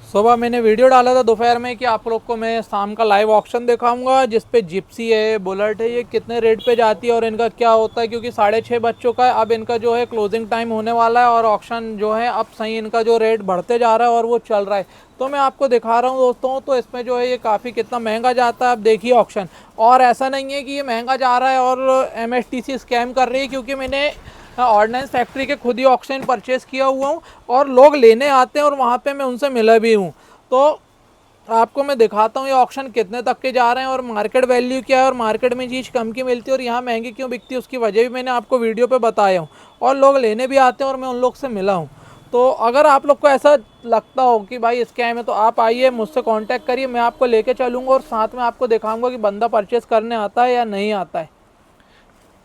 सुबह मैंने वीडियो डाला था दोपहर में कि आप लोग को मैं शाम का लाइव ऑक्शन दिखाऊंगा जिस पे जिप्सी है, बुलेट है, ये कितने रेट पे जाती है और इनका क्या होता है, क्योंकि 6:30 बज चुका है। अब इनका जो है क्लोजिंग टाइम होने वाला है और ऑक्शन जो है अब सही इनका जो रेट बढ़ते जा रहा है और वो चल रहा है। तो मैं आपको दिखा रहा हूँ दोस्तों। तो इसमें जो है ये काफ़ी कितना महंगा जाता है। अब देखिए ऑक्शन, और ऐसा नहीं है कि ये महंगा जा रहा है और MSTC स्कैम कर रही है, क्योंकि मैंने ऑर्डिनेंस फैक्ट्री के खुद ही ऑक्शन परचेस किया हुआ हूँ और लोग लेने आते हैं और वहाँ पे मैं उनसे मिला भी हूँ। तो आपको मैं दिखाता हूँ ये ऑक्शन कितने तक के जा रहे हैं और मार्केट वैल्यू क्या है और मार्केट में चीज़ कम की मिलती है और यहाँ महंगी क्यों बिकती है, उसकी वजह भी मैंने आपको वीडियो पे बताया हूँ और लोग लेने भी आते हैं और मैं उन लोग से मिला हूँ। तो अगर आप लोग को ऐसा लगता हो कि भाई स्कैम है तो आप आइए, मुझसे कांटेक्ट करिए, मैं आपको लेके चलूँगा और साथ में आपको दिखाऊंगा कि बंदा परचेस करने आता है या नहीं आता है।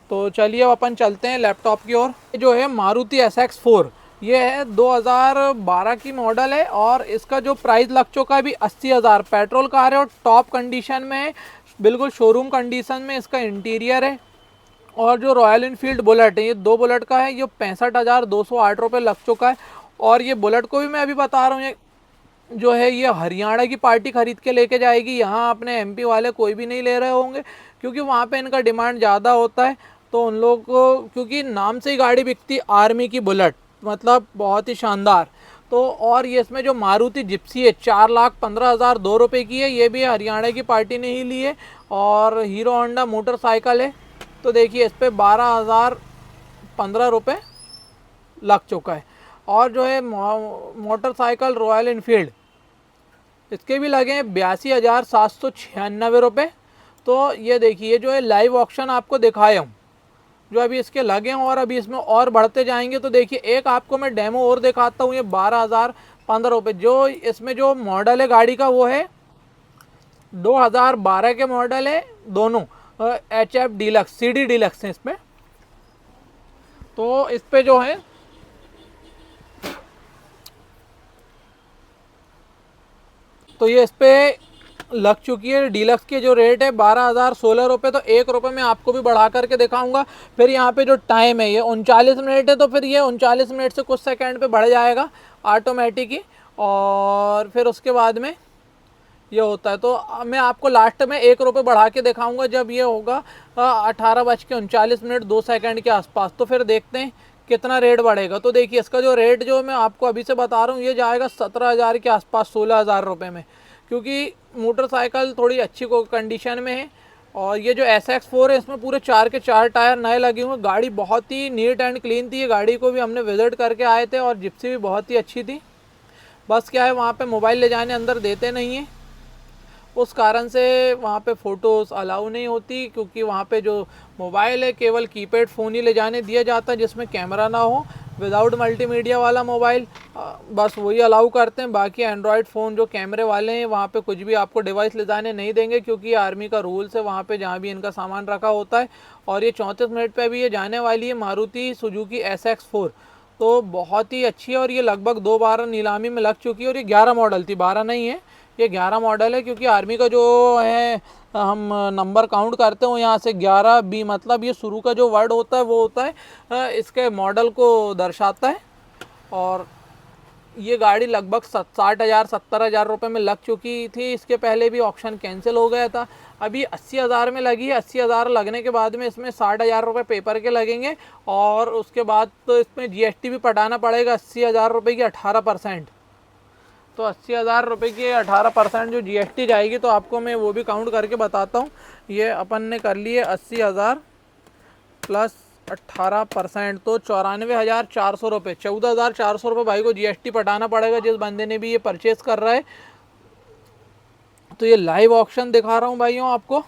तो चलिए अब अपन चलते हैं लैपटॉप की ओर। ये जो है मारुति SX4, ये है 2012 की मॉडल है और इसका जो प्राइस लग चुका है अभी 80,000। पेट्रोल कार है और टॉप कंडीशन में है, बिल्कुल शोरूम कंडीशन में इसका इंटीरियर है। और जो रॉयल इनफील्ड बुलेट है, ये 2 बुलेट का है, ये 65,208 रुपये लग चुका है। और ये बुलेट को भी मैं अभी बता रहा हूँ, ये जो है ये हरियाणा की पार्टी खरीद के लेके जाएगी। यहाँ अपने MP वाले कोई भी नहीं ले रहे होंगे, क्योंकि वहाँ पे इनका डिमांड ज़्यादा होता है। तो उन लोग को, क्योंकि नाम से ही गाड़ी बिकती आर्मी की बुलेट, मतलब बहुत ही शानदार। तो और ये इसमें जो मारुति जिप्सी है 4,15,002 की है, ये भी हरियाणा की पार्टी ने ही ली है। और हीरो होंडा मोटरसाइकिल है, तो देखिए इस पर 12,015 रुपये लग चुका है। और जो है मोटरसाइकिल रॉयल इनफील्ड, इसके भी लगे हैं 82,796 रुपये। तो ये देखिए जो है लाइव ऑक्शन आपको दिखाया हूँ जो अभी इसके लगे हैं और अभी इसमें और बढ़ते जाएंगे। तो देखिए एक आपको मैं डेमो और दिखाता हूँ। ये 12,015 रुपये, जो इसमें जो मॉडल है गाड़ी का वो है 2012 के मॉडल है दोनों। HF डीलक्स, CD डीलक्स है इसमें। तो इस पे जो है तो ये इस पे लग चुकी है। डीलक्स के जो रेट है 12,016 रुपये। तो 1 रुपये में आपको भी बढ़ा करके दिखाऊंगा। फिर यहाँ पे जो टाइम है ये 39 मिनट है, तो फिर ये 39 मिनट से कुछ सेकंड पे बढ़ जाएगा ऑटोमेटिक ही। और फिर उसके बाद में ये होता है। तो मैं आपको लास्ट में 1 रुपये बढ़ा के दिखाऊंगा जब ये होगा 18:39 2 सेकंड के आसपास। तो फिर देखते हैं कितना रेट बढ़ेगा। तो देखिए इसका जो रेट जो मैं आपको अभी से बता रहा हूँ ये जाएगा 17,000 के आसपास, 16,000 रुपये में, क्योंकि मोटरसाइकिल थोड़ी अच्छी कंडीशन में है। और ये जो SX4 है इसमें पूरे 4 के 4 टायर नए लगे हुए हैं। गाड़ी बहुत ही नीट एंड क्लीन थी। ये गाड़ी को भी हमने विजिट करके आए थे और जिप्सी भी बहुत ही अच्छी थी। बस क्या है, वहाँ पे मोबाइल ले जाने अंदर देते नहीं हैं, उस कारण से वहाँ पे फ़ोटोज़ अलाउ नहीं होती, क्योंकि वहाँ पे जो मोबाइल है केवल कीपैड फ़ोन ही ले जाने दिया जाता है जिसमें कैमरा ना हो, विदाउट मल्टीमीडिया वाला मोबाइल बस वही अलाउ करते हैं। बाकी एंड्रॉयड फ़ोन जो कैमरे वाले हैं वहाँ पे कुछ भी आपको डिवाइस ले जाने नहीं देंगे, क्योंकि आर्मी का रूल्स है वहाँ पे जहाँ भी इनका सामान रखा होता है। और ये 34 मिनट पे भी ये जाने वाली है मारुति सुजुकी SX4। तो बहुत ही अच्छी है और ये लगभग 2 बार नीलामी में लग चुकी है। और ये 11 मॉडल थी, 12 नहीं है, ये 11 मॉडल है, क्योंकि आर्मी का जो है हम नंबर काउंट करते हो यहाँ से 11B, मतलब ये शुरू का जो वर्ड होता है वो होता है इसके मॉडल को दर्शाता है। और ये गाड़ी लगभग 60,000 70,000 रुपये में लग चुकी थी। इसके पहले भी ऑक्शन कैंसिल हो गया था। अभी 80,000 में लगी है। 80,000 लगने के बाद में इसमें 60,000 रुपये पेपर के लगेंगे और उसके बाद तो इसमें GST भी पटाना पड़ेगा 80,000 रुपये की 18%। तो 80,000 रुपये की 18% जो GST जाएगी, तो आपको मैं वो भी काउंट करके बताता हूँ। ये अपन ने कर लिए 80,000 प्लस 18%, तो 94,400 रुपये, 14,400 रुपये भाई को GST पटाना पड़ेगा जिस बंदे ने भी ये परचेस कर रहा है। तो ये लाइव ऑक्शन दिखा रहा हूँ भाइयों आपको,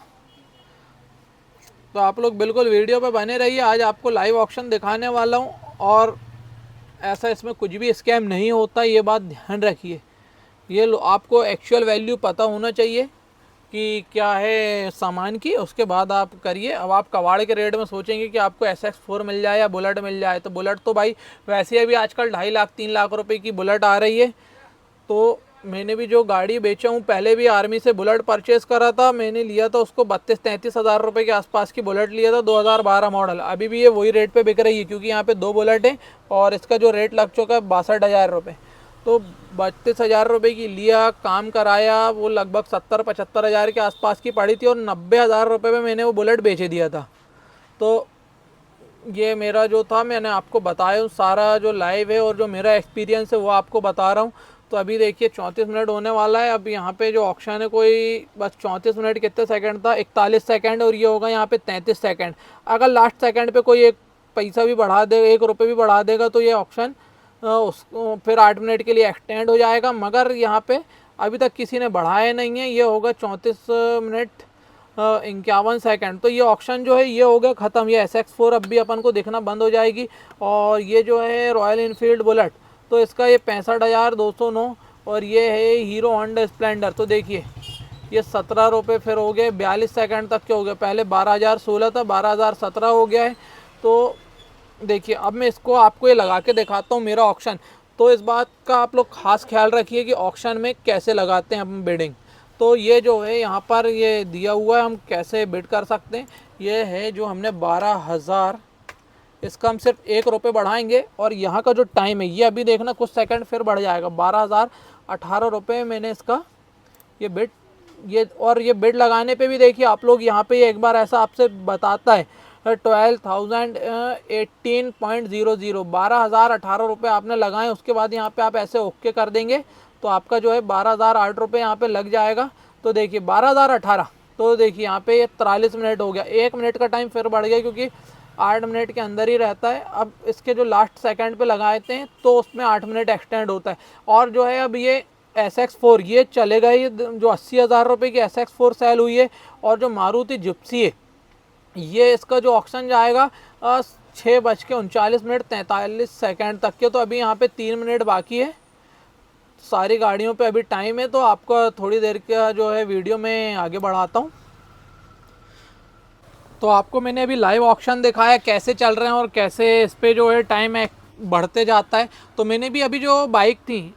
तो आप लोग बिल्कुल वीडियो पे बने रहिए। आज आपको लाइव ऑक्शन दिखाने वाला हूँ और ऐसा इसमें कुछ भी स्कैम नहीं होता, ये बात ध्यान रखिए। ये आपको एक्चुअल वैल्यू पता होना चाहिए कि क्या है सामान की, उसके बाद आप करिए। अब आप कबाड़ के रेट में सोचेंगे कि आपको SX4 मिल जाए या बुलेट मिल जाए, तो बुलेट तो भाई वैसे अभी आजकल 2.5 लाख 3 लाख रुपए की बुलेट आ रही है। तो मैंने भी जो गाड़ी बेचा हूँ, पहले भी आर्मी से बुलेट परचेज़ करा था, मैंने लिया था उसको 32-33 हज़ार रुपये के आसपास की बुलेट लिया था, 2012 मॉडल। अभी भी ये वही रेट पे बिक रही है, क्योंकि यहाँ पे 2 बुलेट है और इसका जो रेट लग चुका है 62,000 रुपये। तो 32,000 रुपये की लिया, काम कराया, वो लगभग 70-75 हज़ार के आसपास की पड़ी थी और 90,000 रुपये में मैंने वो बुलेट बेच दिया था। तो ये मेरा जो था, मैंने आपको बताया हूँ सारा जो लाइव है और जो मेरा एक्सपीरियंस है वो आपको बता रहा हूँ। तो अभी देखिए 34 मिनट होने वाला है। अब यहाँ पे जो ऑक्शन है कोई बस 34 मिनट कितने सेकंड था, 41 सेकंड, और ये होगा यहाँ पे 33 सेकंड। अगर लास्ट सेकंड पे कोई एक पैसा भी बढ़ा दे, 1 रुपये भी बढ़ा देगा तो ये ऑक्शन उसको फिर 8 मिनट के लिए एक्सटेंड हो जाएगा। मगर यहाँ पे अभी तक किसी ने बढ़ाया नहीं है। ये होगा 34 मिनट 51 सेकंड। तो ये ऑक्शन जो है ये हो गया ख़त्म। ये SX4 अब भी अपन को दिखना बंद हो जाएगी। और ये जो है रॉयल इनफील्ड बुलेट, तो इसका ये 65,209, और ये है हीरो होंडा स्प्लेंडर। तो देखिए ये 17 रुपये फिर हो गए, 42 सेकंड तक के हो गए। पहले 12,016 था, 12,017 हो गया है। तो देखिए अब मैं इसको आपको ये लगा के दिखाता हूँ मेरा ऑक्शन। तो इस बात का आप लोग खास ख्याल रखिए कि ऑक्शन में कैसे लगाते हैं हम बिडिंग। तो ये जो है यहाँ पर ये दिया हुआ है, हम कैसे बिड कर सकते हैं। ये है जो हमने 12,000, इसका हम सिर्फ 1 रुपये बढ़ाएंगे। और यहाँ का जो टाइम है ये अभी देखना कुछ सेकंड फिर बढ़ जाएगा। 12,018 रुपये मैंने इसका ये बिड, ये और ये बिड लगाने पे भी देखिए आप लोग यहाँ पे एक बार ऐसा आपसे बताता है 12,018.00, 12,018 रुपये आपने लगाए। उसके बाद यहाँ पे आप ऐसे ओके कर देंगे तो आपका जो है 12,008 रुपये यहाँ पे लग जाएगा। तो देखिए 12,018, तो देखिए यहाँ पे ये 43 मिनट हो गया। 1 मिनट का टाइम फिर बढ़ गया क्योंकि 8 मिनट के अंदर ही रहता है। अब इसके जो लास्ट सेकंड पे लगाते हैं तो उसमें 8 मिनट एक्सटेंड होता है। और जो है अब ये SX4 ये चलेगा, ये जो 80,000 रुपये की SX4 सेल हुई है। और जो मारुति जिप्सी है ये इसका जो ऑक्शन जाएगा 6:39:43 तक के। तो अभी यहाँ पे 3 मिनट बाकी है, सारी गाड़ियों पे अभी टाइम है। तो आपको थोड़ी देर का जो है वीडियो में आगे बढ़ाता हूँ। तो आपको मैंने अभी लाइव ऑक्शन दिखाया कैसे चल रहे हैं और कैसे इस पे जो है टाइम बढ़ते जाता है। तो मैंने भी अभी जो बाइक थी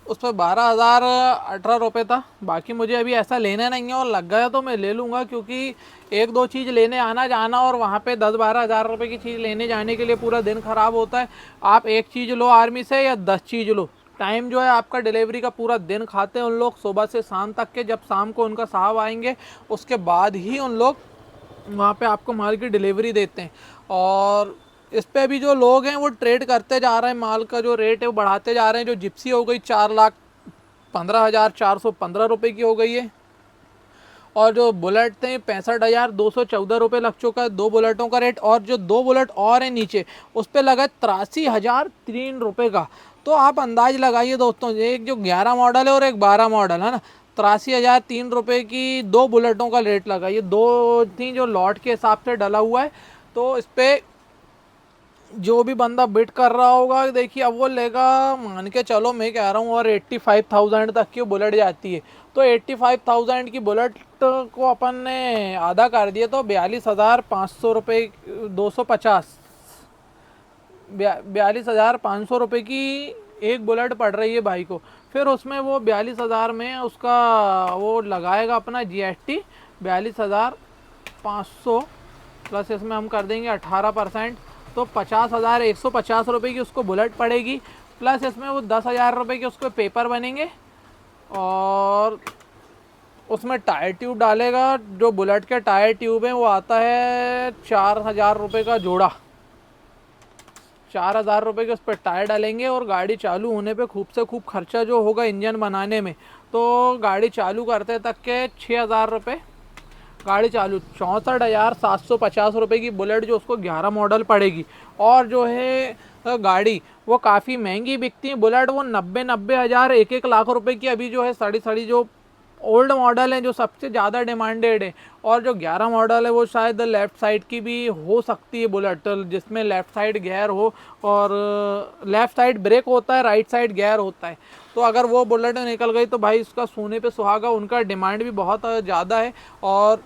उस पर 12,018 रुपये था। बाकी मुझे अभी ऐसा लेना नहीं है, और लग गया तो मैं ले लूँगा क्योंकि 1-2 चीज़ लेने आना जाना और वहाँ पे 10-12 हज़ार रुपये की चीज़ लेने जाने के लिए पूरा दिन ख़राब होता है। आप एक चीज़ लो आर्मी से या 10 चीज़ लो, टाइम जो है आपका डिलीवरी का पूरा दिन खाते हैं उन लोग, सुबह से शाम तक के। जब शाम को उनका साहब आएंगे उसके बाद ही उन लोग वहाँ पे आपको माल की डिलीवरी देते हैं। और इस पे भी जो लोग हैं वो ट्रेड करते जा रहे हैं, माल का जो रेट है वो बढ़ाते जा रहे हैं। जो जिप्सी हो गई 4,15,415 रुपये की हो गई है। और जो बुलेट थे 65,214 रुपये लग चुका है 2 बुलेटों का रेट। और जो 2 बुलेट और है नीचे उस पर लगा 83,003 रुपये का। तो आप अंदाज लगाइए दोस्तों, एक जो 11 मॉडल है और एक 12 मॉडल है ना, 83,003 रुपये की 2 बुलेटों का रेट लगा। ये 2 थी जो लॉट के हिसाब से डला हुआ है। तो इस पर जो भी बंदा बिड कर रहा होगा देखिए अब वो लेगा, मान के चलो मैं कह रहा हूँ, और 85,000 तक की बुलेट जाती है। तो 85,000 की बुलेट को अपन ने आधा कर दिया तो 42,500 रुपये 250 42,500 रुपये की एक बुलेट पड़ रही है भाई को। फिर उसमें वो 42,000 में उसका वो लगाएगा अपना GST 42,500 प्लस इसमें हम कर देंगे 18%। तो 50,150 रुपये की उसको बुलेट पड़ेगी। प्लस इसमें वो 10,000 रुपये के उसको पेपर बनेंगे। और उसमें टायर ट्यूब डालेगा। जो बुलेट के टायर ट्यूब है वो आता है 4,000 रुपये का जोड़ा। 4,000 रुपये के उस पर टायर डालेंगे। और गाड़ी चालू होने पे खूब से खूब खर्चा जो होगा इंजन बनाने में, तो गाड़ी चालू करते तक के 6,000 रुपये गाड़ी चालू। 64,750 रुपये की बुलेट जो उसको 11 मॉडल पड़ेगी। और जो है गाड़ी वो काफ़ी महंगी बिकती है बुलेट, वो 90 हज़ार 1 लाख रुपए की अभी जो है सड़ी जो ओल्ड मॉडल है जो सबसे ज़्यादा डिमांडेड है। और जो 11 मॉडल है वो शायद लेफ़्ट साइड की भी हो सकती है बुलेट, जिसमें लेफ़्ट साइड गियर हो और लेफ़्ट साइड ब्रेक होता है, राइट साइड गियर होता है। तो अगर वो बुलेट निकल गई तो भाई उसका सोने पे सुहागा। उनका डिमांड भी बहुत ज़्यादा है और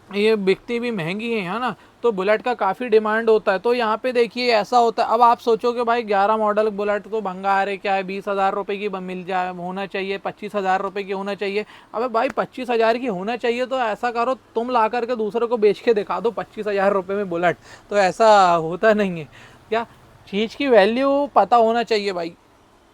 ये बिकती भी महंगी है ना। तो बुलेट का काफ़ी डिमांड होता है। तो यहाँ पे देखिए ऐसा होता है। अब आप सोचो कि भाई 11 मॉडल बुलेट तो भंगार है, क्या है 20,000 रुपये की मिल जाए, होना चाहिए 25,000 रुपये की होना चाहिए। अबे भाई 25,000 की होना चाहिए तो ऐसा करो तुम ला करके दूसरे को बेच के दिखा दो 25,000 रुपये में बुलेट। तो ऐसा होता नहीं है क्या, चीज़ की वैल्यू पता होना चाहिए भाई।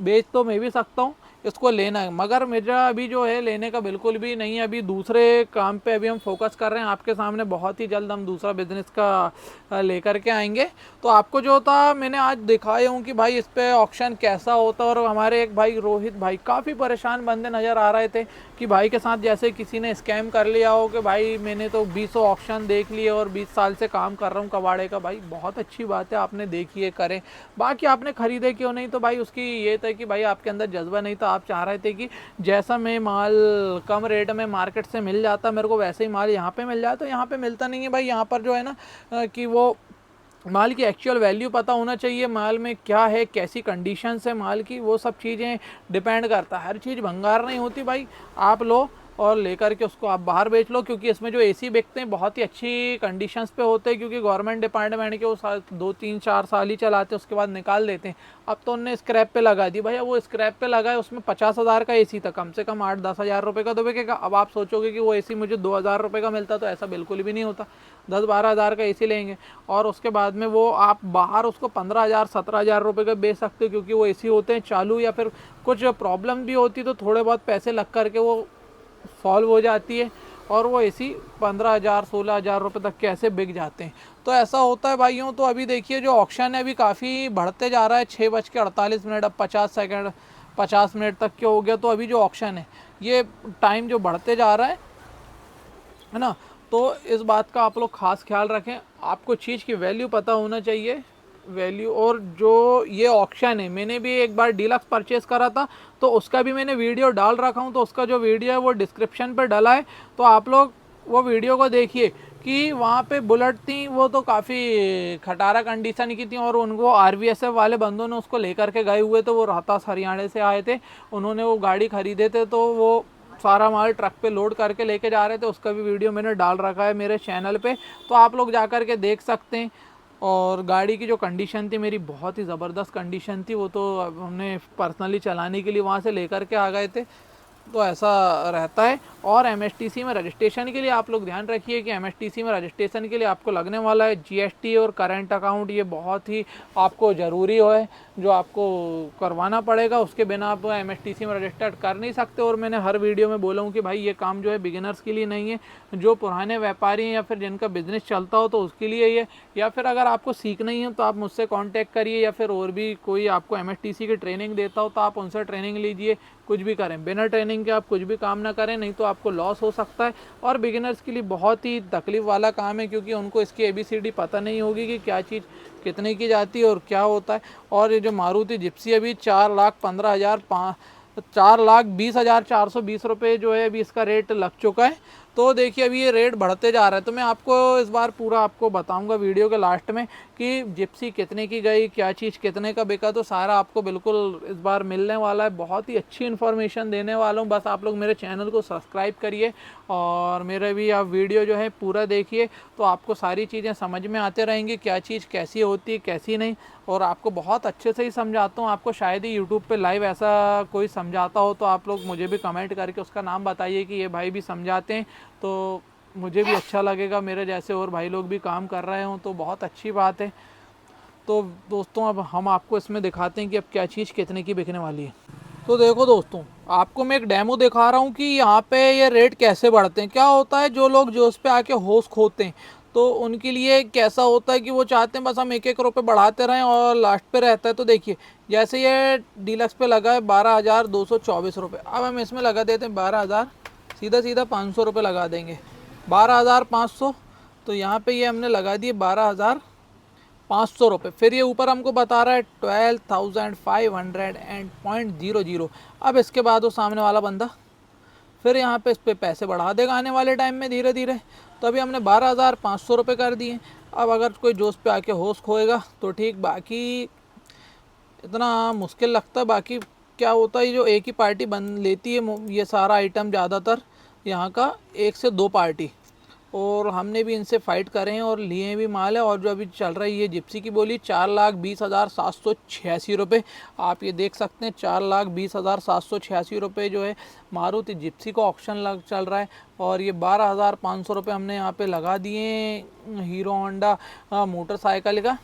बेच तो मैं भी सकता हूँ, इसको लेना है, मगर मेरा अभी जो है लेने का बिल्कुल भी नहीं है। अभी दूसरे काम पे अभी हम फोकस कर रहे हैं। आपके सामने बहुत ही जल्द हम दूसरा बिजनेस का लेकर के आएंगे। तो आपको जो था मैंने आज दिखाया हूँ कि भाई इस पे ऑक्शन कैसा होता है। और हमारे एक भाई रोहित भाई काफ़ी परेशान बंदे नज़र आ रहे थे कि भाई के साथ जैसे किसी ने स्कैम कर लिया हो कि भाई मैंने तो 20 ऑक्शन देख लिए और 20 साल से काम कर रहा हूँ कबाड़े का। भाई बहुत अच्छी बात है, आपने देखी है, करें, बाकी आपने खरीदे क्यों नहीं, तो भाई उसकी ये था कि भाई आपके अंदर जज्बा नहीं था। आप चाह रहे थे कि जैसा मैं माल कम रेट में मार्केट से मिल जाता मेरे को, वैसे ही माल यहाँ पे मिल जाए। तो यहाँ पे मिलता नहीं है भाई। यहाँ पर जो है ना कि वो माल की एक्चुअल वैल्यू पता होना चाहिए, माल में क्या है, कैसी कंडीशंस है माल की, वो सब चीज़ें डिपेंड करता है। हर चीज़ भंगार नहीं होती भाई। आप लो और लेकर के उसको आप बाहर बेच लो, क्योंकि इसमें जो एसी बिकते हैं बहुत ही अच्छी कंडीशंस पे होते हैं, क्योंकि गवर्नमेंट डिपार्टमेंट के वो 2 3 4 साल ही चलाते हैं, उसके बाद निकाल देते हैं। अब तो उनने स्क्रैप पे लगा दी भैया, वो स्क्रैप पे लगा है, उसमें 50,000 का एसी था, कम से कम 8-10 हज़ार रुपये का तो बिकेगा। अब आप सोचोगे कि वो एसी मुझे 2,000 रुपये का मिलता, तो ऐसा बिल्कुल भी नहीं होता। 10-12 हज़ार का एसी लेंगे और उसके बाद में वो आप बाहर उसको 15,000-17,000 रुपये का बेच सकते हो, क्योंकि वो एसी होते हैं चालू, या फिर कुछ प्रॉब्लम भी होती तो थोड़े बहुत पैसे लग करके वो सॉल्व हो जाती है, और वो एसी 15,000-16,000 रुपये तक के ऐसे बिक जाते हैं। तो ऐसा होता है भाइयों। तो अभी देखिए जो ऑक्शन है अभी काफ़ी बढ़ते जा रहा है। 6:48, अब 50 सेकंड 50 मिनट तक के हो गया। तो अभी जो ऑक्शन है ये टाइम जो बढ़ते जा रहा है ना, तो इस बात का आप लोग खास ख्याल रखें। आपको चीज़ की वैल्यू पता होना चाहिए, वैल्यू। और जो ये ऑक्शन है, मैंने भी एक बार डीलक्स परचेस करा था, तो उसका भी मैंने वीडियो डाल रखा हूँ। तो उसका जो वीडियो है वो डिस्क्रिप्शन पर डला है, तो आप लोग वो वीडियो को देखिए कि वहाँ पे बुलेट थी, वो तो काफ़ी खटारा कंडीशन की थी, और उनको आरवीएसएफ वाले बंदों ने उसको लेकर के गए हुए थे। वो रोहतास हरियाणा से आए थे, उन्होंने वो गाड़ी खरीदे थे, तो वो सारा माल ट्रक पे लोड करके लेके जा रहे थे। उसका भी वीडियो मैंने डाल रखा है मेरे चैनल पे, तो आप लोग जा कर के देख सकते हैं। और गाड़ी की जो कंडीशन थी मेरी बहुत ही ज़बरदस्त कंडीशन थी। वो तो हमने पर्सनली चलाने के लिए वहाँ से लेकर के आ गए थे। तो ऐसा रहता है। और एमएसटीसी में रजिस्ट्रेशन के लिए आप लोग ध्यान रखिए कि एमएसटीसी में रजिस्ट्रेशन के लिए आपको लगने वाला है जीएसटी और करंट अकाउंट। ये बहुत ही आपको ज़रूरी है, जो आपको करवाना पड़ेगा। उसके बिना आप एमएसटीसी में रजिस्टर्ड कर नहीं सकते। और मैंने हर वीडियो में बोला हूँ कि भाई ये काम जो है बिगिनर्स के लिए नहीं है, जो पुराने व्यापारी हैं या फिर जिनका बिजनेस चलता हो तो उसके लिए ये, या फिर अगर आपको सीखना ही है तो आप मुझसे कांटेक्ट करिए, या फिर और भी कोई आपको एमएसटीसी की ट्रेनिंग देता हो तो आप उनसे ट्रेनिंग लीजिए। कुछ भी करें, बिना ट्रेनिंग के आप कुछ भी काम ना करें, नहीं तो आपको लॉस हो सकता है। और बिगिनर्स के लिए बहुत ही तकलीफ वाला काम है, क्योंकि उनको इसकी ABCD पता नहीं होगी कि क्या चीज़ कितने की जाती है और क्या होता है। और ये जो मारुति जिप्सी अभी 4,15,000 4,20,420 जो है अभी इसका रेट लग चुका है। तो देखिए अभी ये रेट बढ़ते जा रहा है। तो मैं आपको इस बार पूरा आपको बताऊंगा वीडियो के लास्ट में कि जिप्सी कितने की गई, क्या चीज़ कितने का बिका, तो सारा आपको बिल्कुल इस बार मिलने वाला है। बहुत ही अच्छी इन्फॉर्मेशन देने वाला हूँ। बस आप लोग मेरे चैनल को सब्सक्राइब करिए और मेरे भी आप वीडियो जो है पूरा देखिए, तो आपको सारी चीज़ें समझ में आते रहेंगी, क्या चीज़ कैसी होती है कैसी नहीं। और आपको बहुत अच्छे से ही समझाता हूँ। आपको शायद ही यूट्यूब पे लाइव ऐसा कोई समझाता हो, तो आप लोग मुझे भी कमेंट करके उसका नाम बताइए कि ये भाई भी समझाते हैं, तो मुझे भी अच्छा लगेगा। मेरे जैसे और भाई लोग भी काम कर रहे हों तो बहुत अच्छी बात है। तो दोस्तों अब हम आपको इसमें दिखाते हैं कि अब क्या चीज़ कितने की बिकने वाली है। तो देखो दोस्तों, आपको मैं एक डेमो दिखा रहा हूँ कि यहाँ पे ये रेट कैसे बढ़ते हैं। क्या होता है, जो लोग जो उस पे आके होश खोते हैं तो उनके लिए कैसा होता है कि वो चाहते हैं बस हम 1-1 रुपये बढ़ाते रहें और लास्ट पे रहता है। तो देखिए जैसे ये डीलक्स पे लगा है 12,224 रुपये, अब हम इसमें लगा देते हैं 12,000, सीधा सीधा 500 रुपये लगा देंगे, 12,500। तो यहाँ पे ये हमने लगा दिए 12,500 रुपये। फिर ये ऊपर हमको बता रहा है 12,500 एंड 0.00। अब इसके बाद वो सामने वाला बंदा फिर यहाँ पे इस पे पैसे बढ़ा देगा आने वाले टाइम में धीरे धीरे। तो अभी हमने 12,500 रुपये कर दिए। अब अगर कोई जोश पे आके होश खोएगा तो ठीक, बाकी इतना मुश्किल लगता है। बाकी क्या होता है, जो एक ही पार्टी बन लेती है ये सारा आइटम, ज़्यादातर यहाँ का 1 से 2 पार्टी, और हमने भी इनसे फ़ाइट करे हैं और लिए भी माल है। और जो अभी चल रही है जिप्सी की बोली 4,20,786 रुपये, आप ये देख सकते हैं 4,20,786 रुपये जो है मारुति जिप्सी का ऑक्शन चल रहा है। और ये 12,500 रुपये हमने यहाँ पे लगा दिए हीरो होंडा मोटरसाइकिल का।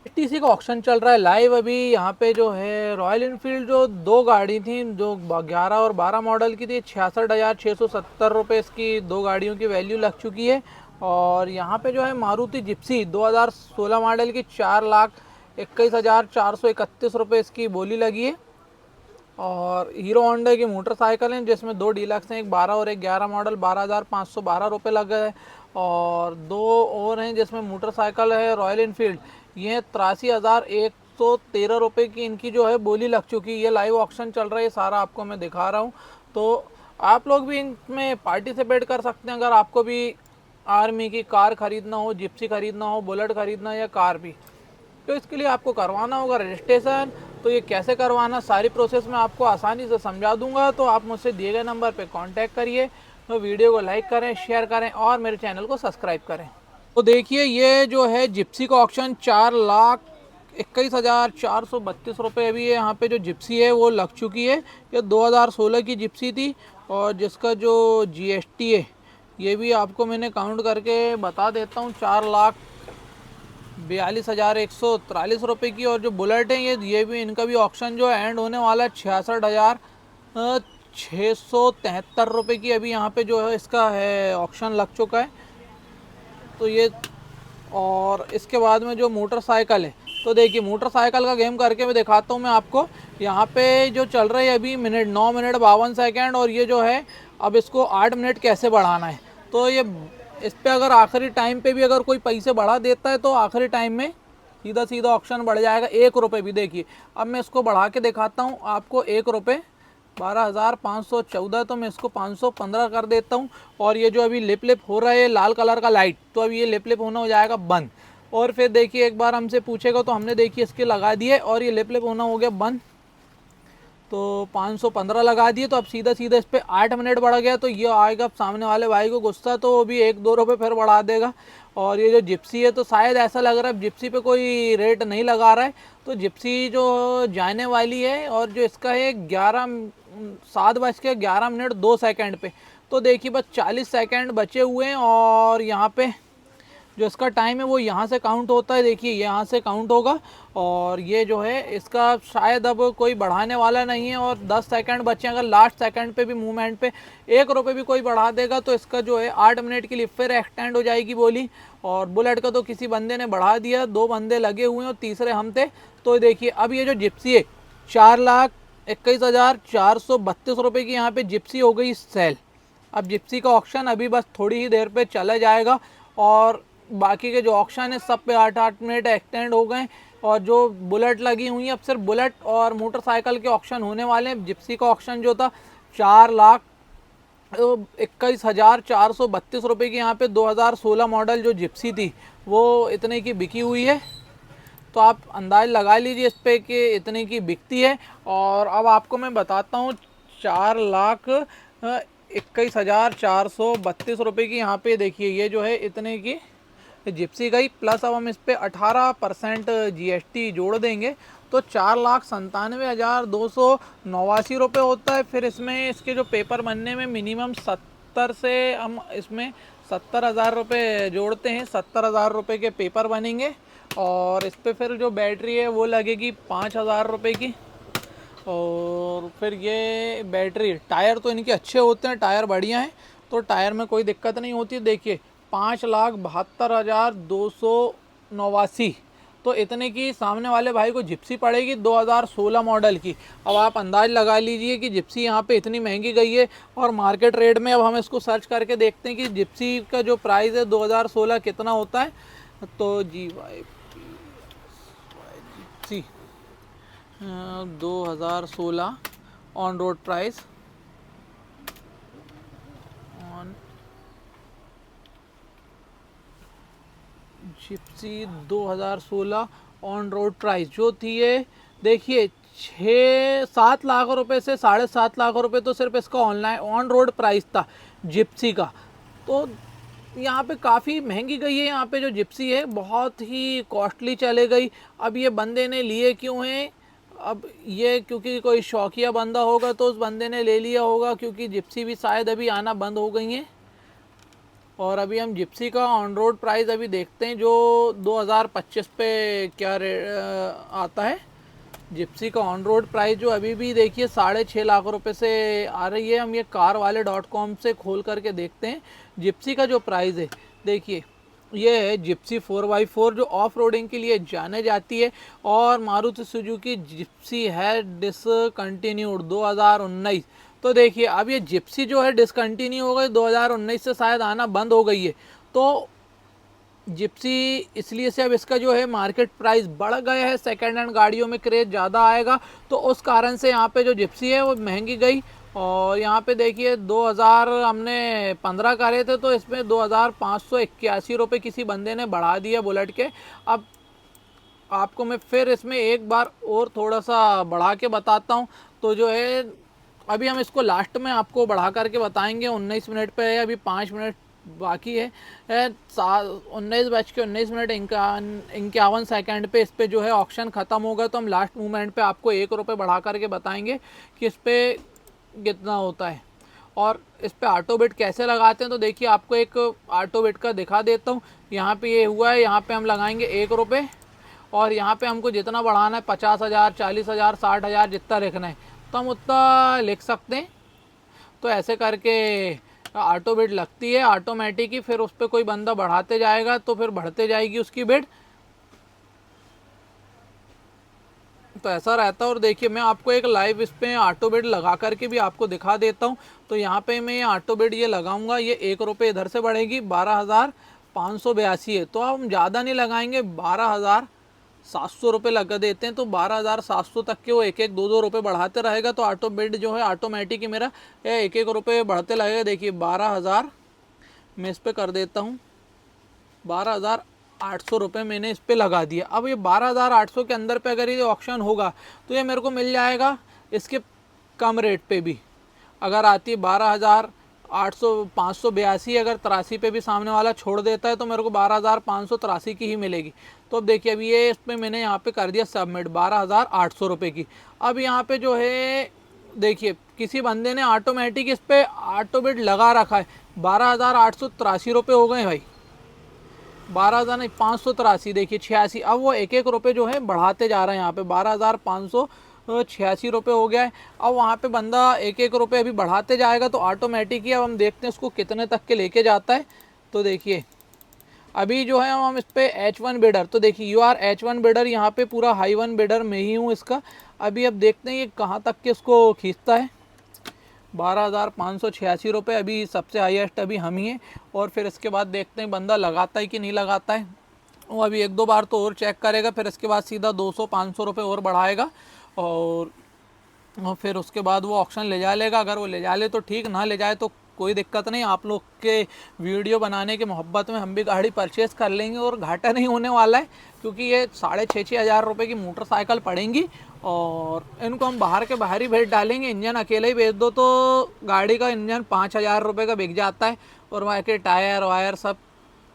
टीसी का ऑक्शन चल रहा है लाइव अभी यहाँ पे। जो है रॉयल इनफील्ड जो दो गाड़ी थी जो 11 और 12 मॉडल की थी, 66,670 रुपये इसकी दो गाड़ियों की वैल्यू लग चुकी है। और यहाँ पे जो है मारुति जिप्सी 2016 मॉडल की 4,21,431 रुपये इसकी बोली लगी है। और हीरो होंडा की मोटरसाइकिल है जिसमें दो डीलक्स हैं, एक 12 और एक 11 मॉडल, 12,512 रुपये लग गए। और दो और हैं जिसमें मोटरसाइकिल है रॉयल इनफील्ड, ये 83,113 रुपये की इनकी जो है बोली लग चुकी है। ये लाइव ऑक्शन चल रहा है, सारा आपको मैं दिखा रहा हूँ। तो आप लोग भी इनमें पार्टिसिपेट कर सकते हैं अगर आपको भी आर्मी की कार खरीदना हो, जिप्सी खरीदना हो, बुलेट खरीदना या कार भी। तो इसके लिए आपको करवाना होगा रजिस्ट्रेशन। तो ये कैसे करवाना, सारी प्रोसेस मैं आपको आसानी से समझा दूंगा। तो आप मुझसे दिए गए नंबर पे कांटेक्ट करिए। तो वीडियो को लाइक करें, शेयर करें और मेरे चैनल को सब्सक्राइब करें। तो देखिए ये जो है जिप्सी का ऑक्शन 4,21,432 रुपये अभी ये यहाँ पे जो जिप्सी है वो लग चुकी है। ये 2016 की जिप्सी थी और जिसका जो जीएसटी है ये भी आपको मैंने काउंट करके बता देता हूँ, 4,42,143 रुपये की। और जो बुलेट है ये भी इनका भी ऑक्शन जो एंड होने वाला है 66,673 रुपये की अभी यहाँ पे जो है इसका है ऑक्शन लग चुका है। तो ये और इसके बाद में जो मोटरसाइकिल है, तो देखिए मोटरसाइकिल का गेम करके मैं दिखाता हूँ मैं आपको। यहाँ पे जो चल रहा है अभी 9 मिनट 52 सेकेंड और ये जो है अब इसको 8 मिनट कैसे बढ़ाना है। तो ये इस पर अगर आखिरी टाइम पे भी अगर कोई पैसे बढ़ा देता है तो आखिरी टाइम में सीधा सीधा ऑप्शन बढ़ जाएगा 1 रुपये भी। देखिए अब मैं इसको बढ़ा के दिखाता हूँ आपको, 1 रुपये 12,514, तो मैं इसको 515 कर देता हूँ। और ये जो अभी लिप लिप हो रहा है लाल कलर का लाइट, तो अभी ये लिप लिप होना हो जाएगा बंद। और फिर देखिए एक बार हमसे पूछेगा तो हमने देखिए इसके लगा दिए और ये लिप लिप होना हो गया बंद। तो 515 लगा दिए, तो अब सीधा सीधा इस पर 8 मिनट बढ़ गया। तो ये आएगा अब सामने वाले भाई को गुस्सा, तो वो भी 1-2 रुपये फिर बढ़ा देगा। और ये जो जिप्सी है तो शायद ऐसा लग रहा है जिप्सी पे कोई रेट नहीं लगा रहा है। तो जिप्सी जो जाने वाली है और जो इसका है 7:11 पे। तो देखिए बस 40 सेकंड बचे हुए हैं और यहाँ पे जो इसका टाइम है वो यहाँ से काउंट होता है। देखिए यहाँ से काउंट होगा और ये जो है इसका शायद अब कोई बढ़ाने वाला नहीं है और 10 सेकंड बचे। अगर लास्ट सेकंड पे भी मूवमेंट पे 1 रुपये भी कोई बढ़ा देगा तो इसका जो है 8 मिनट के लिए फिर एक्सटेंड हो जाएगी बोली। और बुलेट का तो किसी बंदे ने बढ़ा दिया, 2 बंदे लगे हुए हैं और तीसरे हम थे। तो देखिए अब ये जो जिप्सी है 4,21,432 रुपये की यहाँ पे जिप्सी हो गई सेल। अब जिप्सी का ऑक्शन अभी बस थोड़ी ही देर पे चला जाएगा और बाकी के जो ऑक्शन है सब पे 8-8 मिनट एक्सटेंड हो गए। और जो बुलेट लगी हुई है अब सिर्फ बुलेट और मोटरसाइकिल के ऑक्शन होने वाले हैं। जिप्सी का ऑक्शन जो था 4,21,432 रुपये की यहाँ पे 2016 मॉडल जो जिप्सी थी वो इतने की बिकी हुई है। तो आप अंदाज लगा लीजिए इस पर कि इतने की बिकती है। और अब आपको मैं बताता हूँ 4,21,432 रुपये की यहाँ पे देखिए ये जो है इतने की जिप्सी गई। प्लस अब हम इस पर 18% जीएसटी जोड़ देंगे तो 4,97,289 रुपये होता है। फिर इसमें इसके जो पेपर बनने में मिनिमम 70 से हम इसमें 70,000 रुपये जोड़ते हैं, 70,000 रुपये के पेपर बनेंगे। और इस पर फिर जो बैटरी है वो लगेगी 5,000 रुपये की। और फिर ये बैटरी टायर तो इनके अच्छे होते हैं, टायर बढ़िया हैं तो टायर में कोई दिक्कत नहीं होती। देखिए 5,72,289, तो इतने की सामने वाले भाई को जिप्सी पड़ेगी 2016 मॉडल की। अब आप अंदाज लगा लीजिए कि जिप्सी यहाँ पे इतनी महंगी गई है और मार्केट रेट में अब हम इसको सर्च करके देखते हैं कि जिप्सी का जो प्राइस है 2016 कितना होता है। तो Gypsy 2016 on road price Gypsy 2016 on road price जो थी ये देखिए 6-7 लाख रुपए से 7.5 लाख रुपए तो सिर्फ इसका ऑनलाइन ऑन रोड प्राइस था जिप्सी का। तो यहाँ पे काफ़ी महंगी गई है। यहाँ पे जो जिप्सी है बहुत ही कॉस्टली चले गई। अब ये बंदे ने लिए क्यों हैं, अब ये क्योंकि कोई शौकिया बंदा होगा तो उस बंदे ने ले लिया होगा, क्योंकि जिप्सी भी शायद अभी आना बंद हो गई हैं। और अभी हम जिप्सी का ऑन रोड प्राइस अभी देखते हैं जो 2025 पे क्या आता है। जिप्सी का ऑन रोड प्राइस जो अभी भी देखिए 6.5 लाख रुपए से आ रही है। हम ये कारवाले.com से खोल करके देखते हैं जिप्सी का जो प्राइस है। देखिए ये है जिप्सी 4x4 जो ऑफ रोडिंग के लिए जाने जाती है, और मारुति सुजुकी जिप्सी है डिसकंटिन्यूड 2019। तो देखिए अब ये जिप्सी जो है डिसकंटिन्यू हो गई, 2019 से शायद आना बंद हो गई है। तो जिप्सी इसलिए से अब इसका जो है मार्केट प्राइस बढ़ गया है, सेकेंड हैंड गाड़ियों में क्रेज ज़्यादा आएगा, तो उस कारण से यहाँ पे जो जिप्सी है वो महंगी गई। और यहाँ पे देखिए 2000 हमने 15 करे थे, तो इसमें 2581 रुपये किसी बंदे ने बढ़ा दिया बुलेट के। अब आपको मैं फिर इसमें एक बार और थोड़ा सा बढ़ा के बताता हूँ। तो जो है अभी हम इसको लास्ट में आपको बढ़ा करके बताएंगे। 19 मिनट पे है, अभी 5 मिनट बाकी है। 19:19 51 सेकेंड पे इस पे जो है ऑक्शन ख़त्म होगा, तो हम लास्ट मूवमेंट पे आपको 1 रुपये बढ़ा करके बताएंगे कि इस पर कितना होता है और इस पे ऑटो बिट कैसे लगाते हैं। तो देखिए आपको एक ऑटो बिट का दिखा देता हूँ। यहाँ पे ये हुआ है, यहाँ पे हम लगाएंगे 1 रुपये, और यहाँ पे हमको जितना बढ़ाना है 50,000 40,000 60,000 जितना लिखना है तो हम उतना लिख सकते हैं। तो ऐसे करके ऑटो बिड लगती है ऑटोमेटिक ही, फिर उस पर कोई बंदा बढ़ाते जाएगा तो फिर बढ़ते जाएगी उसकी बिड। तो ऐसा रहता है। और देखिए मैं आपको एक लाइव इस पे ऑटो बिड लगा करके भी आपको दिखा देता हूँ। तो यहाँ पे मैं ऑटो बिड ये लगाऊंगा, ये 1 रुपये इधर से बढ़ेगी, 12,582 है। तो हम ज़्यादा नहीं लगाएंगे, 12,700 रुपये लगा देते हैं। तो 12,700 तक के वो 1-1 2-2 रुपये बढ़ाते रहेगा। तो ऑटो बिड जो है ऑटोमेटिक ही मेरा 1-1 रुपये बढ़ते लगेगा। देखिए 12,000 मैं इस पर कर देता हूँ, 12,800 रुपये मैंने इस पर लगा दिया। अब ये 12,800 के अंदर पे अगर ये ऑप्शन होगा तो ये मेरे को मिल जाएगा इसके कम रेट पे भी। अगर आती है 582 अगर 83 पे भी सामने वाला छोड़ देता है तो मेरे को 12,583 की ही मिलेगी। तो अब देखिए अभी ये इस पर मैंने यहाँ पे कर दिया सबमिट 12,800 रुपये की। अब यहाँ पे जो है देखिए किसी बंदे ने ऑटोमेटिक इस पर ऑटो बिड लगा रखा है, 12,883 रुपये हो गए भाई, 12,000 नहीं 583, देखिए 86। अब वो 1-1 रुपये जो है बढ़ाते जा रहे हैं। यहाँ पे 12,586 रुपये हो गया है। अब वहाँ पे बंदा 1-1 रुपये अभी बढ़ाते जाएगा तो ऑटोमेटिक ही अब हम देखते हैं उसको कितने तक के लेके जाता है। तो देखिए अभी जो है हम इस पे H1 बिडर, तो देखिए यू आर H1 बिडर, यहाँ पे पूरा हाई 1 बिडर में ही हूँ इसका। अभी अब देखते हैं ये कहाँ तक के इसको खींचता है। 12,586 रुपये अभी सबसे हाईएस्ट अभी हम ही हैं। और फिर इसके बाद देखते हैं बंदा लगाता है कि नहीं लगाता है। वो अभी 1-2 बार तो और चेक करेगा, फिर इसके बाद सीधा 200-500 रुपये और बढ़ाएगा और फिर उसके बाद वो ऑप्शन ले जा लेगा। अगर वो ले जा ले तो ठीक, ना ले जाए तो कोई दिक्कत नहीं। आप लोग के वीडियो बनाने के मोहब्बत में हम भी गाड़ी परचेज़ कर लेंगे और घाटा नहीं होने वाला है, क्योंकि ये 6,500 हज़ार रुपये की मोटरसाइकिल पड़ेंगी और इनको हम बाहर के बाहर ही भेज डालेंगे। इंजन अकेले ही बेच दो तो गाड़ी का इंजन 5,000 रुपये का बिक जाता है, और वहाँ के टायर वायर सब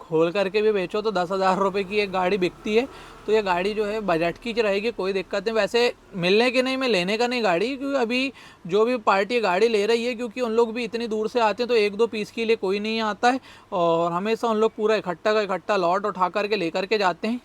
खोल करके भी बेचो तो 10,000 रुपये की एक गाड़ी बिकती है। तो ये गाड़ी जो है बजट की रहेगी, कोई दिक्कत नहीं। वैसे मिलने की नहीं, मैं लेने का नहीं गाड़ी, क्योंकि अभी जो भी पार्टी गाड़ी ले रही है, क्योंकि उन लोग भी इतनी दूर से आते हैं तो 1-2 पीस के लिए कोई नहीं आता है, और हमेशा उन लोग पूरा इकट्ठा का इकट्ठा लॉट उठा करके लेकर के जाते हैं।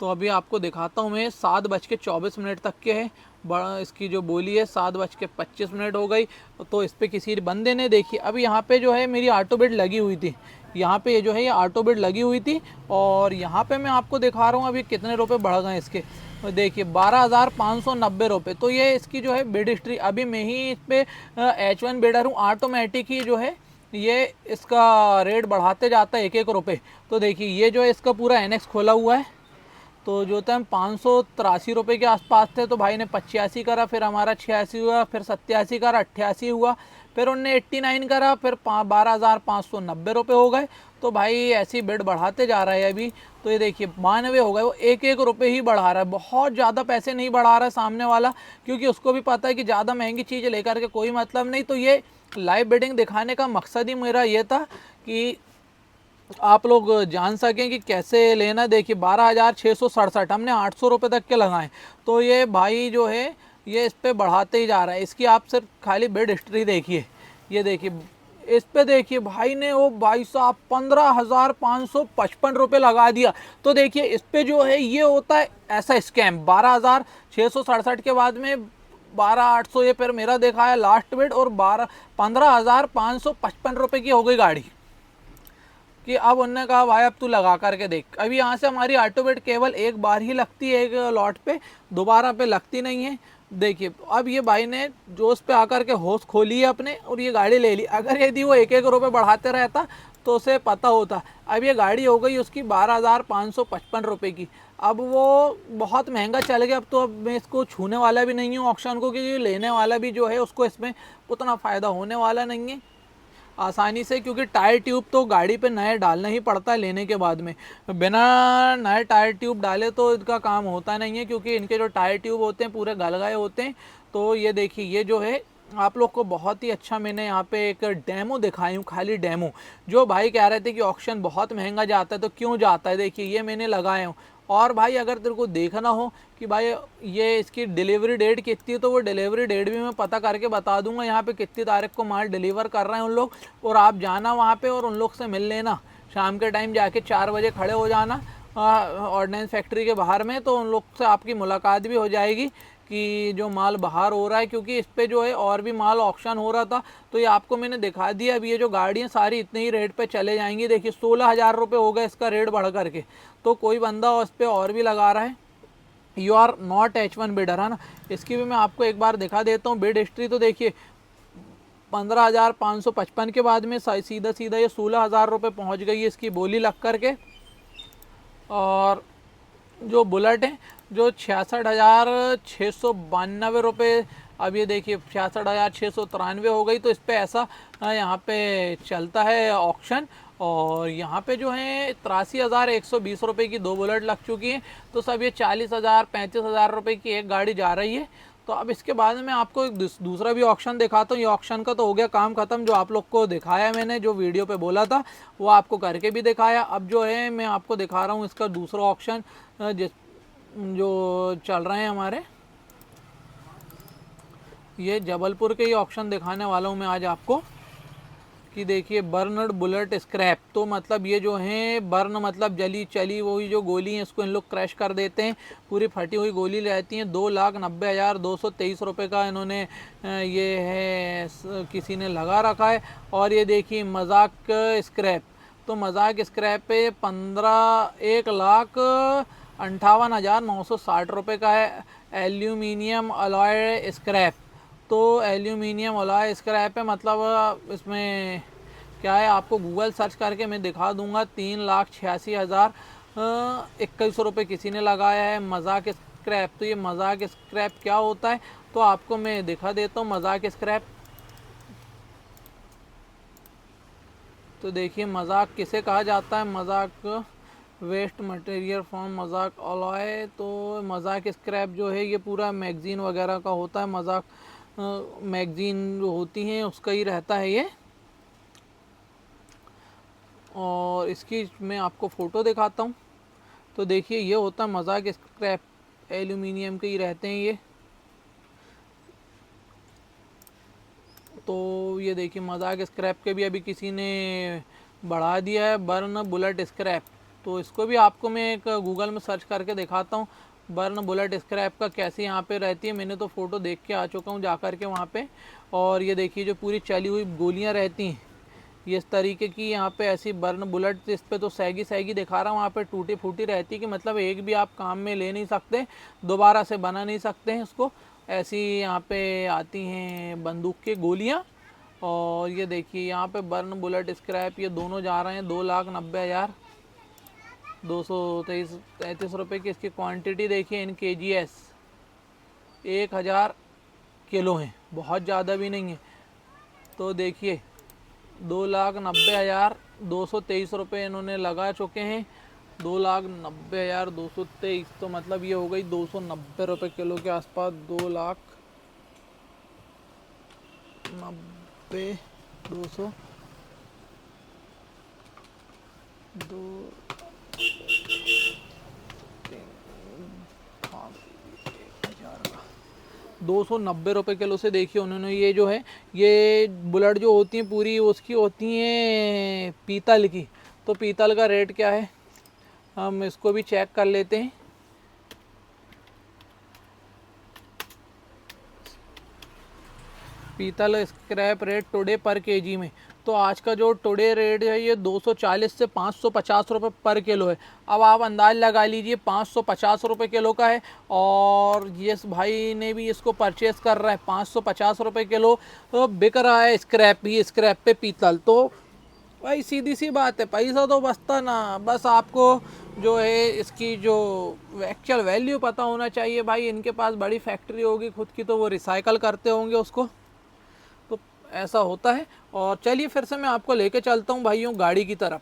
तो अभी आपको दिखाता हूँ मैं, 7:24 तक के है। बड़ा इसकी जो बोली है 7:25 हो गई। तो इस पर किसी बंदे ने देखी, अभी यहाँ पे जो है मेरी ऑटो बिड लगी हुई थी, यहाँ पे जो है ये ऑटो बिड लगी हुई थी, और यहाँ पे मैं आपको दिखा रहा हूँ अभी कितने रुपए बढ़ गए इसके। तो देखिए 12,590 रुपये। तो ये इसकी जो है बिड हिस्ट्री, अभी मैं ही इस पर H1 बिडर हूँ, ऑटोमेटिक ही जो है ये इसका रेट बढ़ाते जाता है 1-1 रुपये। तो देखिए ये जो है इसका पूरा NX खोला हुआ है, तो जो था हम 583 रुपये के आसपास थे, तो भाई ने 85 करा, फिर हमारा 86 हुआ, फिर 87 करा, 88 हुआ, फिर उनने 89 करा, फिर 12,590 रुपये हो गए। तो भाई ऐसी बिड बढ़ाते जा रहा है अभी। तो ये देखिए 92 हो गए, वो 1-1 रुपये ही बढ़ा रहा है, बहुत ज़्यादा पैसे नहीं बढ़ा रहा है सामने वाला, क्योंकि उसको भी पता है कि ज़्यादा महंगी चीज़ लेकर के कोई मतलब नहीं। तो ये लाइव बिडिंग दिखाने का मकसद ही मेरा ये था कि आप लोग जान सकें कि कैसे लेना। देखिए 12,667, हमने 800 रुपये तक के लगाए। तो ये भाई जो है ये इस पर बढ़ाते ही जा रहा है। इसकी आप सिर्फ खाली बिड हिस्ट्री देखिए, ये देखिए इस पे देखिए भाई ने वो भाई साहब 15,555 रुपये लगा दिया। तो देखिए इस पे जो है ये होता है ऐसा स्कैम। 12,667 के बाद में 12,800 ये फिर मेरा देखा है लास्ट बिड, और 15,555 रुपये की हो गई गाड़ी। कि अब उन्होंने कहा भाई अब तू लगा करके देख। अभी यहाँ से हमारी ऑटो बिड केवल एक बार ही लगती है एक लॉट पे, दोबारा पे लगती नहीं है। देखिए अब ये भाई ने जोश पे आकर के होश खोली है अपने और ये गाड़ी ले ली। अगर यदि वो एक एक रुपये बढ़ाते रहता तो उसे पता होता। अब ये गाड़ी हो गई उसकी 12,555 रुपये की। अब वो बहुत महंगा चल गया। अब तो अब मैं इसको छूने वाला भी नहीं हूँ ऑक्शन को, क्योंकि लेने वाला भी जो है उसको इसमें उतना फ़ायदा होने वाला नहीं है आसानी से, क्योंकि टायर ट्यूब तो गाड़ी पे नए डालना ही पड़ता है लेने के बाद में। बिना नए टायर ट्यूब डाले तो इनका काम होता नहीं है, क्योंकि इनके जो टायर ट्यूब होते हैं पूरे गल गए होते हैं। तो ये देखिए ये जो है आप लोग को बहुत ही अच्छा मैंने यहाँ पे एक डेमो दिखाई हूँ, खाली डेमो। जो भाई कह रहे थे कि ऑक्शन बहुत महंगा जाता है, तो क्यों जाता है, देखिए ये मैंने लगाए हूँ। और भाई अगर तेरे को देखना हो कि भाई ये इसकी डिलीवरी डेट कितनी है, तो वो डिलीवरी डेट भी मैं पता करके बता दूंगा यहाँ पे कितनी तारीख को माल डिलीवर कर रहे हैं उन लोग। और आप जाना वहाँ पे और उन लोग से मिल लेना। शाम के टाइम जाके 4 बजे खड़े हो जाना ऑर्डिनेंस फैक्ट्री के बाहर में, तो उन लोग से आपकी मुलाकात भी हो जाएगी कि जो माल बाहर हो रहा है। क्योंकि इस पे जो है और भी माल ऑक्शन हो रहा था, तो ये आपको मैंने दिखा दिया। अब ये जो गाड़ियाँ सारी इतने ही रेट पे चले जाएंगी। देखिए 16,000 रुपये हो गए इसका रेट बढ़ करके। तो कोई बंदा उस पर और भी लगा रहा है। You are not H1 bidder, है ना। इसकी भी मैं आपको एक बार दिखा देता हूँ बिड हिस्ट्री। तो देखिए 15,555 के बाद में सीधा सीधा ये 16,000 रुपये पहुँच गई है इसकी बोली लग करके। और जो बुलेट है जो 66,692 रुपये, अब ये देखिए 66,693 हो गई। तो इस पे ऐसा यहाँ पे चलता है ऑक्शन। और यहाँ पे जो है 83,120 रुपये की 2 बुलेट लग चुकी हैं। तो सब ये 40,000 35,000 रुपये की एक गाड़ी जा रही है। तो अब इसके बाद में आपको एक दूसरा भी ऑक्शन दिखाता हूँ। ये ऑक्शन का तो हो गया काम ख़त्म। जो आप लोग को दिखाया मैंने, जो वीडियो पे बोला था वो आपको करके भी दिखाया। अब जो है मैं आपको दिखा रहा हूँ इसका दूसरा ऑक्शन जो चल रहे हैं हमारे। ये जबलपुर के ही ऑक्शन दिखाने वाला हूँ मैं आज आपको। कि देखिए बर्नड बुलेट स्क्रैप, तो मतलब ये जो है बर्न मतलब जली चली वही जो गोली है इसको इन लोग क्रैश कर देते हैं। पूरी फटी हुई गोली रहती हैं। 2,90,223 रुपये का इन्होंने ये है किसी ने लगा रखा है। और ये देखिए मजाक स्क्रैप, तो मजाक स्क्रैप पे 1,58,960 रुपये का है। एल्यूमिनियम अलॉय स्क्रैप, तो एल्यूमिनियम अलॉय स्क्रैप है। मतलब इसमें क्या है आपको गूगल सर्च करके मैं दिखा दूंगा। 3,86,021 रुपये किसी ने लगाया है मजाक स्क्रैप। तो ये मजाक स्क्रैप क्या होता है तो आपको मैं दिखा देता हूँ। मजाक स्क्रैप तो देखिए मजाक किसे कहा जाता है। मजाक वेस्ट मटेरियल फ्रॉम मजाक अलॉय। तो मजाक स्क्रैप जो है ये पूरा मैगजीन वगैरह का होता है। मजाक मैगजीन जो होती हैं उसका ही रहता है ये। और इसकी मैं आपको फ़ोटो दिखाता हूँ। तो देखिए ये होता है मजाक स्क्रैप, एल्यूमिनियम के ही रहते हैं ये। तो ये देखिए मजाक स्क्रैप के भी अभी किसी ने बढ़ा दिया है बर्न बुलेट स्क्रैप। तो इसको भी आपको मैं एक गूगल में सर्च करके दिखाता हूँ बर्न बुलेट स्क्रैप का कैसे यहाँ पे रहती है। मैंने तो फ़ोटो देख के आ चुका हूँ जा कर के वहाँ पे। और ये देखिए जो पूरी चली हुई गोलियाँ रहती हैं ये इस तरीके की यहाँ पे ऐसी बर्न बुलेट। इस पे तो सैगी सैगी दिखा रहा हूँ, वहाँ पे टूटी फूटी रहती है कि मतलब एक भी आप काम में ले नहीं सकते, दोबारा से बना नहीं सकते हैं इसको। ऐसी यहाँ पे आती हैं बंदूक की गोलियाँ। और ये देखिए यहाँ पे बर्न बुलेट स्क्रैप ये दोनों जा रहे हैं 2,90,233 रुपये की। इसकी क्वांटिटी देखिए इन KGS 1,000 किलो हैं, बहुत ज़्यादा भी नहीं है। तो देखिए 2,90,223 रुपये इन्होंने लगा चुके हैं। 2,90,223 तो मतलब ये हो गई 290 रुपये किलो के आसपास। 2,90,200 1,000 का 290 रुपये किलो से देखिए उन्होंने ये जो है ये बुलेट जो होती हैं पूरी उसकी होती हैं पीतल की। तो पीतल का रेट क्या है हम इसको भी चेक कर लेते हैं। पीतल स्क्रैप रेट टुडे पर केजी में, तो आज का जो टुडे रेट है ये 240 से 550 रुपये पर किलो है। अब आप अंदाज लगा लीजिए 550 रुपये किलो का है और ये भाई ने भी इसको परचेस कर रहा है 550 रुपये किलो, तो बिक रहा है स्क्रैप ही स्क्रैप पे पीतल। तो भाई सीधी सी बात है, पैसा तो बचता ना, बस आपको जो है इसकी जो एक्चुअल वैल्यू पता होना चाहिए। भाई इनके पास बड़ी फैक्ट्री होगी खुद की, तो वो रिसाइकल करते होंगे उसको, तो ऐसा होता है। और चलिए फिर से मैं आपको लेके चलता हूँ भाइयों गाड़ी की तरफ।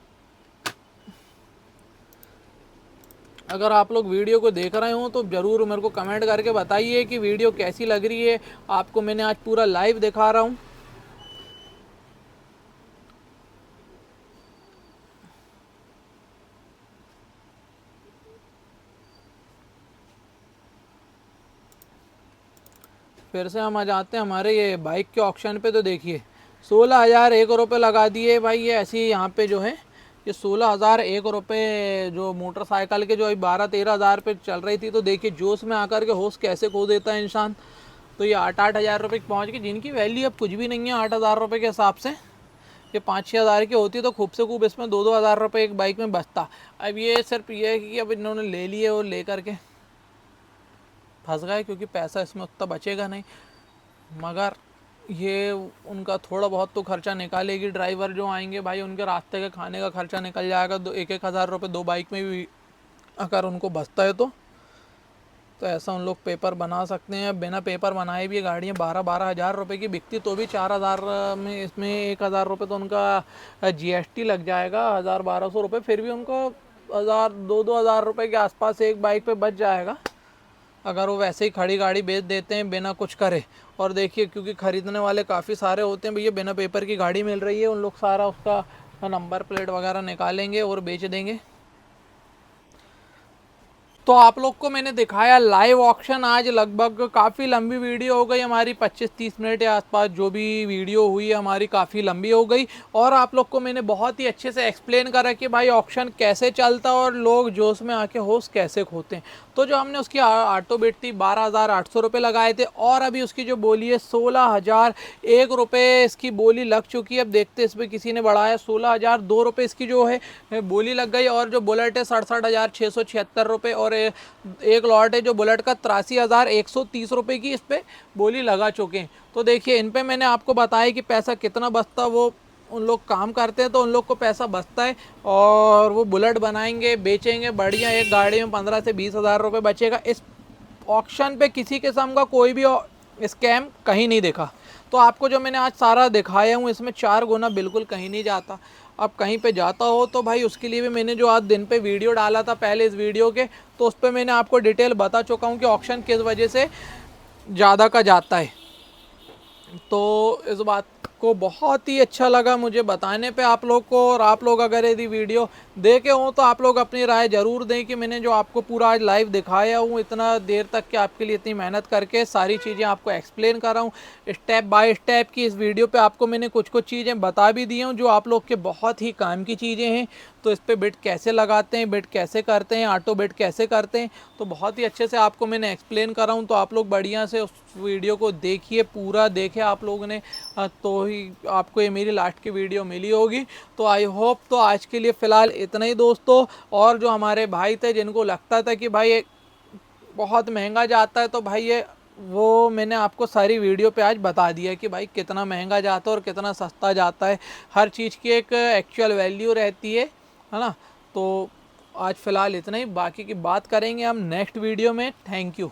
अगर आप लोग वीडियो को देख रहे हो तो ज़रूर मेरे को कमेंट करके बताइए कि वीडियो कैसी लग रही है आपको। मैंने आज पूरा लाइव दिखा रहा हूँ। फिर से हम आ जाते हैं हमारे ये बाइक के ऑक्शन पे। तो देखिए 16,001 रुपये लगा दिए भाई। ये ऐसी यहाँ पे जो है ये 16,001 रुपये जो मोटरसाइकिल के जो अभी 12-13 हज़ार पे चल रही थी। तो देखिए जोश में आकर के होश कैसे खो देता है इंसान। तो ये 8-8 हज़ार रुपये पहुँच गई, जिनकी वैल्यू अब कुछ भी नहीं है 8,000 रुपये के हिसाब से। ये 5-6 हज़ार की होती तो खूब से खूब इसमें 2-2 हज़ार रुपये एक बाइक में बचता। अब ये सिर्फ ये है कि अब इन्होंने ले लिए और ले करके फंस गए, क्योंकि पैसा इसमें उतना बचेगा नहीं। मगर ये उनका थोड़ा बहुत तो खर्चा निकालेगी। ड्राइवर जो आएंगे भाई उनके रास्ते के खाने का खर्चा निकल जाएगा। 1-1 हज़ार रुपये 2 बाइक में भी अगर उनको बचता है तो ऐसा उन लोग पेपर बना सकते हैं। बिना पेपर बनाए भी ये गाड़ियाँ 12-12 हज़ार रुपये की बिकती, तो भी 4 हज़ार में इसमें 1 हज़ार रुपये तो उनका GST लग जाएगा, 1,000-1,200 रुपये। फिर भी उनको 1,000-2 हज़ार रुपये के आसपास एक बाइक पे बच जाएगा अगर वो वैसे ही खड़ी गाड़ी बेच देते हैं बिना कुछ करे। और देखिए क्योंकि ख़रीदने वाले काफ़ी सारे होते हैं भैया, बिना पेपर की गाड़ी मिल रही है, उन लोग सारा उसका नंबर प्लेट वगैरह निकालेंगे और बेच देंगे। तो आप लोग को मैंने दिखाया लाइव ऑक्शन। आज लगभग काफ़ी लंबी वीडियो हो गई हमारी, 25-30 मिनट के आसपास जो भी वीडियो हुई है हमारी काफ़ी लंबी हो गई। और आप लोग को मैंने बहुत ही अच्छे से एक्सप्लेन करा कि भाई ऑक्शन कैसे चलता है और लोग जोश में आके होश कैसे खोते हैं। तो जो हमने उसकी ऑटो बिट थी 12,800 रुपये लगाए थे, और अभी उसकी जो बोली है 16,001 रुपये इसकी बोली लग चुकी है। अब देखते इस पर किसी ने बढ़ाया 16,002 रुपये इसकी जो है बोली लग गई। और जो बुलेट है 67,676 रुपये, और एक लॉट है जो बुलेट का 83,130 रुपये की इस पर बोली लगा चुके हैं। तो देखिए इन पे मैंने आपको बताया कि पैसा कितना बचता, वो उन लोग काम करते हैं तो उन लोग को पैसा बचता है। और वो बुलेट बनाएंगे बेचेंगे बढ़िया, एक गाड़ी में 15 से 20 हज़ार रुपये बचेगा। इस ऑक्शन पे किसी किस्म का कोई भी स्कैम कहीं नहीं देखा। तो आपको जो मैंने आज सारा दिखाया हूँ इसमें 4 गुना बिल्कुल कहीं नहीं जाता। अब कहीं पे जाता हो तो भाई उसके लिए भी मैंने जो आज दिन पे वीडियो डाला था पहले इस वीडियो के, तो उस पर मैंने आपको डिटेल बता चुका हूँ कि ऑक्शन किस वजह से ज़्यादा का जाता है। तो इस बात को बहुत ही अच्छा लगा मुझे बताने पे आप लोग को। और आप लोग अगर यदि वीडियो देखे हों तो आप लोग अपनी राय ज़रूर दें कि मैंने जो आपको पूरा आज लाइव दिखाया हूँ इतना देर तक कि आपके लिए इतनी मेहनत करके सारी चीज़ें आपको एक्सप्लेन कर रहा हूँ स्टेप बाय स्टेप की। इस वीडियो पे आपको मैंने कुछ कुछ चीज़ें बता भी दी हूँ जो आप लोग के बहुत ही काम की चीज़ें हैं। तो इस पर बिट कैसे लगाते हैं, बिट कैसे करते हैं, ऑटो बिट कैसे करते हैं, तो बहुत ही अच्छे से आपको मैंने एक्सप्लेन कर रहा हूँ। तो आप लोग बढ़िया से उस वीडियो को देखिए, पूरा देखे आप लोगों ने, तो ही आपको ये मेरी लास्ट की वीडियो मिली होगी। तो आई होप तो आज के लिए फ़िलहाल इतना ही दोस्तों। और जो हमारे भाई थे जिनको लगता था कि भाई बहुत महंगा जाता है, तो भाई ये वो मैंने आपको सारी वीडियो पे आज बता दिया कि भाई कितना महंगा जाता है और कितना सस्ता जाता है। हर चीज़ की एक एक्चुअल वैल्यू रहती है ना। तो आज फ़िलहाल इतना ही, बाकी की बात करेंगे हम नेक्स्ट वीडियो में। Thank you.